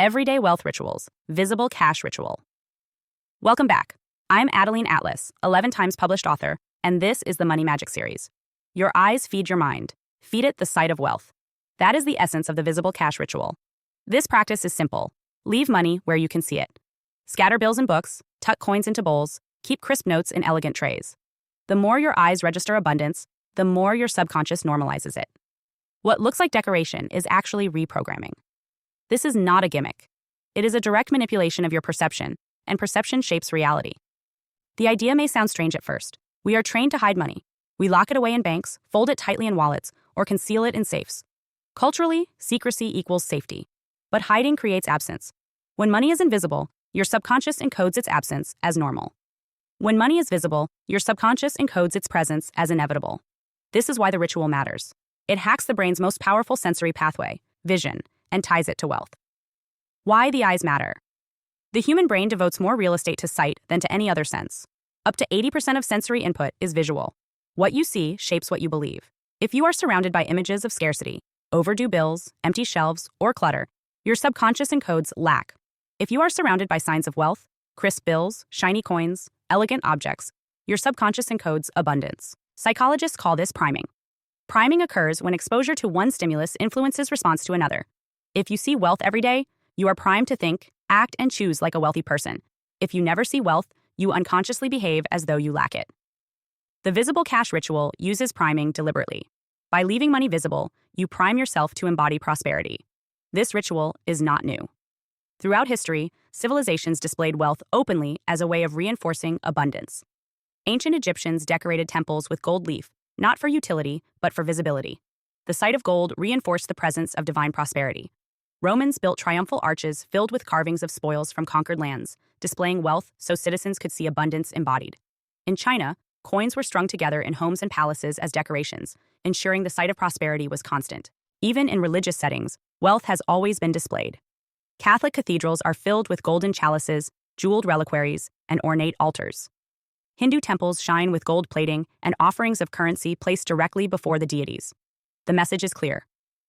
Everyday Wealth Rituals, Visible Cash Ritual. Welcome back. I'm Adeline Atlas, 11 times published author, and this is the Money Magic series. Your eyes feed your mind. Feed it the sight of wealth. That is the essence of the Visible Cash Ritual. This practice is simple. Leave money where you can see it. Scatter bills in books, tuck coins into bowls, keep crisp notes in elegant trays. The more your eyes register abundance, the more your subconscious normalizes it. What looks like decoration is actually reprogramming. This is not a gimmick. It is a direct manipulation of your perception, and perception shapes reality. The idea may sound strange at first. We are trained to hide money. We lock it away in banks, fold it tightly in wallets, or conceal it in safes. Culturally, secrecy equals safety. But hiding creates absence. When money is invisible, your subconscious encodes its absence as normal. When money is visible, your subconscious encodes its presence as inevitable. This is why the ritual matters. It hacks the brain's most powerful sensory pathway, vision, and ties it to wealth. Why the eyes matter. The human brain devotes more real estate to sight than to any other sense. Up to 80% of sensory input is visual. What you see shapes what you believe. If you are surrounded by images of scarcity, overdue bills, empty shelves, or clutter, your subconscious encodes lack. If you are surrounded by signs of wealth, crisp bills, shiny coins, elegant objects, your subconscious encodes abundance. Psychologists call this priming. Priming occurs when exposure to one stimulus influences response to another. If you see wealth every day, you are primed to think, act, and choose like a wealthy person. If you never see wealth, you unconsciously behave as though you lack it. The Visible Cash Ritual uses priming deliberately. By leaving money visible, you prime yourself to embody prosperity. This ritual is not new. Throughout history, civilizations displayed wealth openly as a way of reinforcing abundance. Ancient Egyptians decorated temples with gold leaf, not for utility, but for visibility. The sight of gold reinforced the presence of divine prosperity. Romans built triumphal arches filled with carvings of spoils from conquered lands, displaying wealth so citizens could see abundance embodied. In China, coins were strung together in homes and palaces as decorations, ensuring the sight of prosperity was constant. Even in religious settings, wealth has always been displayed. Catholic cathedrals are filled with golden chalices, jeweled reliquaries, and ornate altars. Hindu temples shine with gold plating and offerings of currency placed directly before the deities. The message is clear.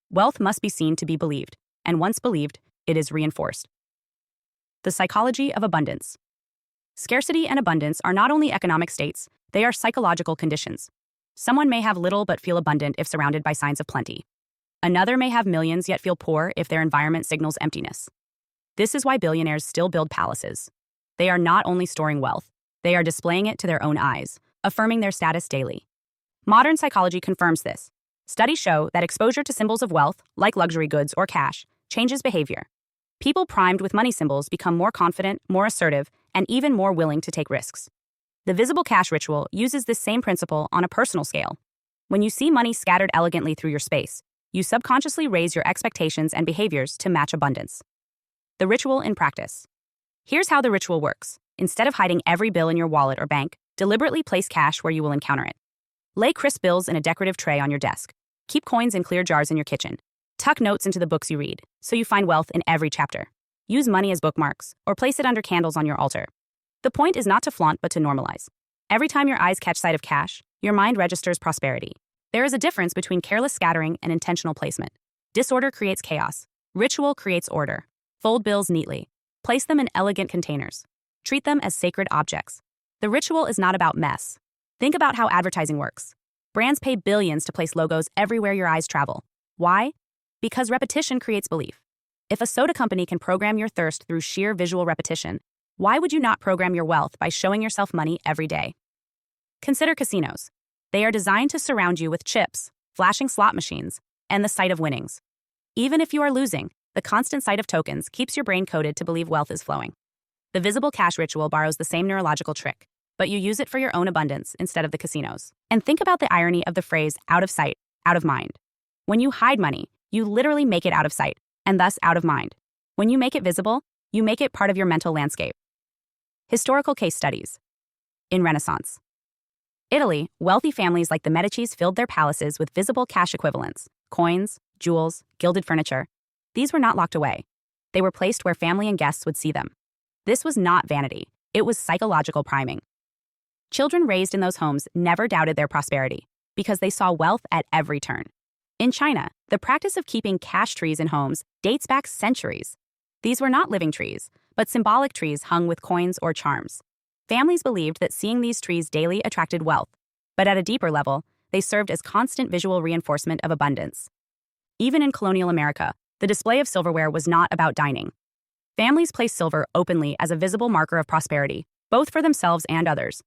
Wealth must be seen to be believed, and once believed, it is reinforced. The psychology of abundance. Scarcity and abundance are not only economic states, they are psychological conditions. Someone may have little but feel abundant if surrounded by signs of plenty. Another may have millions yet feel poor if their environment signals emptiness. This is why billionaires still build palaces. They are not only storing wealth, they are displaying it to their own eyes, affirming their status daily. Modern psychology confirms this. Studies show that exposure to symbols of wealth, like luxury goods or cash, changes behavior. People primed with money symbols become more confident, more assertive, and even more willing to take risks. The Visible Cash Ritual uses this same principle on a personal scale. When you see money scattered elegantly through your space, you subconsciously raise your expectations and behaviors to match abundance. The ritual in practice. Here's how the ritual works. Instead of hiding every bill in your wallet or bank, deliberately place cash where you will encounter it. Lay crisp bills in a decorative tray on your desk. Keep coins in clear jars in your kitchen. Tuck notes into the books you read, so you find wealth in every chapter. Use money as bookmarks, or place it under candles on your altar. The point is not to flaunt, but to normalize. Every time your eyes catch sight of cash, your mind registers prosperity. There is a difference between careless scattering and intentional placement. Disorder creates chaos. Ritual creates order. Fold bills neatly. Place them in elegant containers. Treat them as sacred objects. The ritual is not about mess. Think about how advertising works. Brands pay billions to place logos everywhere your eyes travel. Why? Because repetition creates belief. If a soda company can program your thirst through sheer visual repetition, why would you not program your wealth by showing yourself money every day? Consider casinos. They are designed to surround you with chips, flashing slot machines, and the sight of winnings. Even if you are losing, the constant sight of tokens keeps your brain coded to believe wealth is flowing. The Visible Cash Ritual borrows the same neurological trick, but you use it for your own abundance instead of the casino's. And think about the irony of the phrase out of sight, out of mind. When you hide money, you literally make it out of sight, and thus out of mind. When you make it visible, you make it part of your mental landscape. Historical case studies. In Renaissance Italy, wealthy families like the Medicis filled their palaces with visible cash equivalents, coins, jewels, gilded furniture. These were not locked away. They were placed where family and guests would see them. This was not vanity. It was psychological priming. Children raised in those homes never doubted their prosperity because they saw wealth at every turn. In China, the practice of keeping cash trees in homes dates back centuries. These were not living trees, but symbolic trees hung with coins or charms. Families believed that seeing these trees daily attracted wealth, but at a deeper level, they served as constant visual reinforcement of abundance. Even in colonial America, the display of silverware was not about dining. Families placed silver openly as a visible marker of prosperity, both for themselves and others.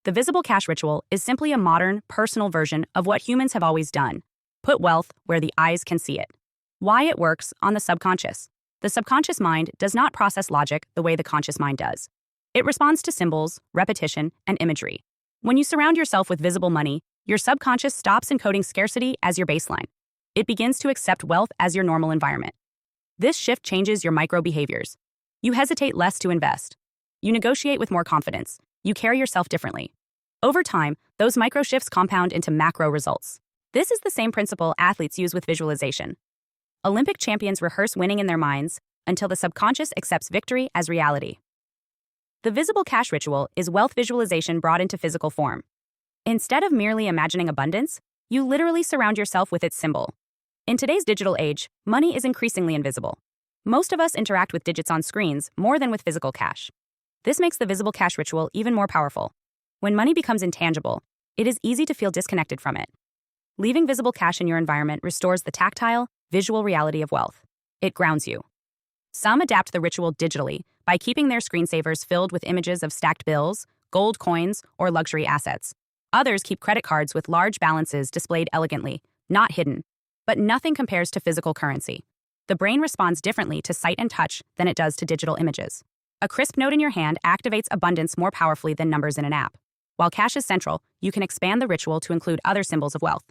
The visible cash ritual is simply a modern, personal version of what humans have always done: put wealth where the eyes can see it. Why it works on the subconscious. The subconscious mind does not process logic the way the conscious mind does. It responds to symbols, repetition, and imagery. When you surround yourself with visible money, your subconscious stops encoding scarcity as your baseline. It begins to accept wealth as your normal environment. This shift changes your micro behaviors. You hesitate less to invest. You negotiate with more confidence. You carry yourself differently. Over time, those micro shifts compound into macro results. This is the same principle athletes use with visualization. Olympic champions rehearse winning in their minds until the subconscious accepts victory as reality. The visible cash ritual is wealth visualization brought into physical form. Instead of merely imagining abundance, you literally surround yourself with its symbol. In today's digital age, money is increasingly invisible. Most of us interact with digits on screens more than with physical cash. This makes the visible cash ritual even more powerful. When money becomes intangible, it is easy to feel disconnected from it. Leaving visible cash in your environment restores the tactile, visual reality of wealth. It grounds you. Some adapt the ritual digitally by keeping their screensavers filled with images of stacked bills, gold coins, or luxury assets. Others keep credit cards with large balances displayed elegantly, not hidden. But nothing compares to physical currency. The brain responds differently to sight and touch than it does to digital images. A crisp note in your hand activates abundance more powerfully than numbers in an app. While cash is central, you can expand the ritual to include other symbols of wealth.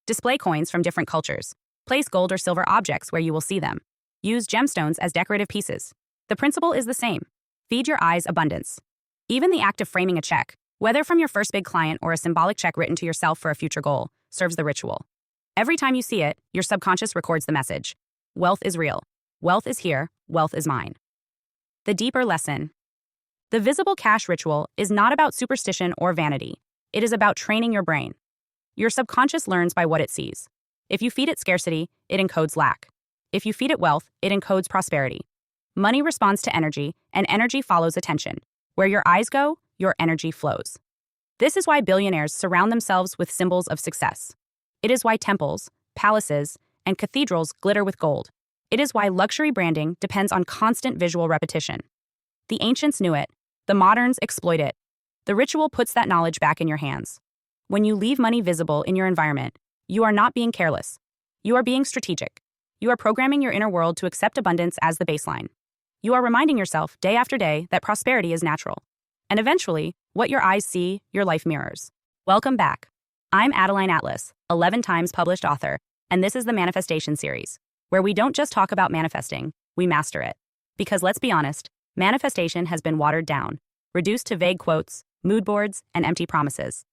Display coins from different cultures. Place gold or silver objects where you will see them. Use gemstones as decorative pieces. The principle is the same. Feed your eyes abundance. Even the act of framing a check, whether from your first big client or a symbolic check written to yourself for a future goal, serves the ritual. Every time you see it, your subconscious records the message. Wealth is real. Wealth is here. Wealth is mine. The deeper lesson. The visible cash ritual is not about superstition or vanity. It is about training your brain. Your subconscious learns by what it sees. If you feed it scarcity, it encodes lack. If you feed it wealth, it encodes prosperity. Money responds to energy, and energy follows attention. Where your eyes go, your energy flows. This is why billionaires surround themselves with symbols of success. It is why temples, palaces, and cathedrals glitter with gold. It is why luxury branding depends on constant visual repetition. The ancients knew it. The moderns exploit it. The ritual puts that knowledge back in your hands. When you leave money visible in your environment, you are not being careless. You are being strategic. You are programming your inner world to accept abundance as the baseline. You are reminding yourself day after day that prosperity is natural. And eventually, what your eyes see, your life mirrors. Welcome back. I'm Adeline Atlas, 11 times published author, and this is the Manifestation series, where we don't just talk about manifesting, we master it. Because let's be honest, manifestation has been watered down, reduced to vague quotes, mood boards, and empty promises.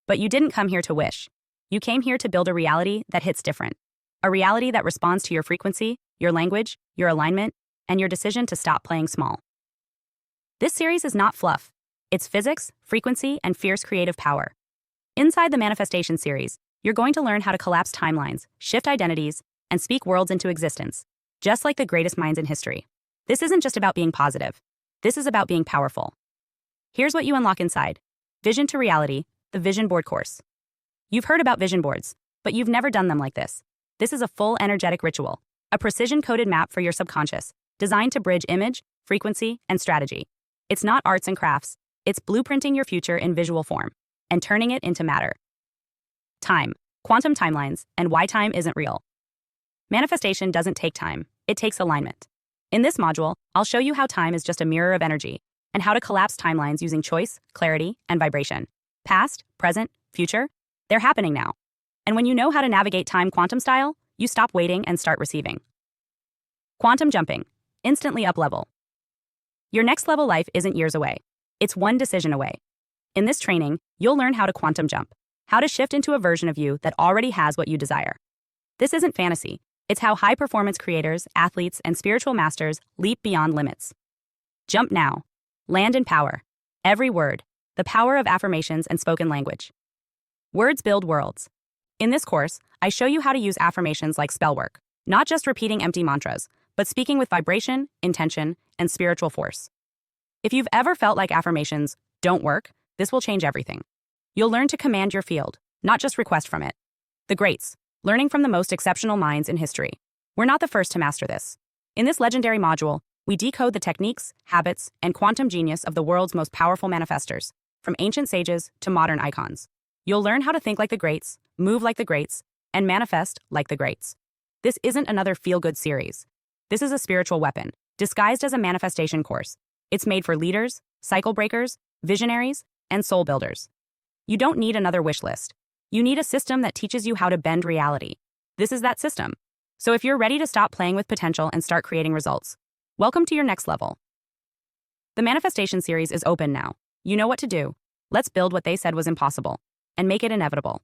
But you didn't come here to wish. You came here to build a reality that hits different. A reality that responds to your frequency, your language, your alignment, and your decision to stop playing small. This series is not fluff. It's physics, frequency, and fierce creative power. Inside the Manifestation series, you're going to learn how to collapse timelines, shift identities, and speak worlds into existence, just like the greatest minds in history. This isn't just about being positive. This is about being powerful. Here's what you unlock inside. Vision to reality, the vision board course. You've heard about vision boards, but you've never done them like this. This is a full energetic ritual, a precision-coded map for your subconscious, designed to bridge image, frequency, and strategy. It's not arts and crafts. It's blueprinting your future in visual form and turning it into matter. Time, quantum timelines, and why time isn't real. Manifestation doesn't take time. It takes alignment. In this module, I'll show you how time is just a mirror of energy and how to collapse timelines using choice, clarity, and vibration. Past, present, future, they're happening now. And when you know how to navigate time quantum style, you stop waiting and start receiving. Quantum jumping, instantly up level. Your next level life isn't years away. It's one decision away. In this training, you'll learn how to quantum jump, how to shift into a version of you that already has what you desire. This isn't fantasy. It's how high-performance creators, athletes, and spiritual masters leap beyond limits. Jump now. Land in power. Every word. The power of affirmations and spoken language. Words build worlds. In this course, I show you how to use affirmations like spell work, not just repeating empty mantras, but speaking with vibration, intention, and spiritual force. If you've ever felt like affirmations don't work, this will change everything. You'll learn to command your field, not just request from it. The greats, learning from the most exceptional minds in history. We're not the first to master this. In this legendary module, we decode the techniques, habits, and quantum genius of the world's most powerful manifestors, from ancient sages to modern icons. You'll learn how to think like the greats, move like the greats, and manifest like the greats. This isn't another feel-good series. This is a spiritual weapon, disguised as a manifestation course. It's made for leaders, cycle breakers, visionaries, and soul builders. You don't need another wish list. You need a system that teaches you how to bend reality. This is that system. So if you're ready to stop playing with potential and start creating results, welcome to your next level. The manifestation series is open now. You know what to do. Let's build what they said was impossible and make it inevitable.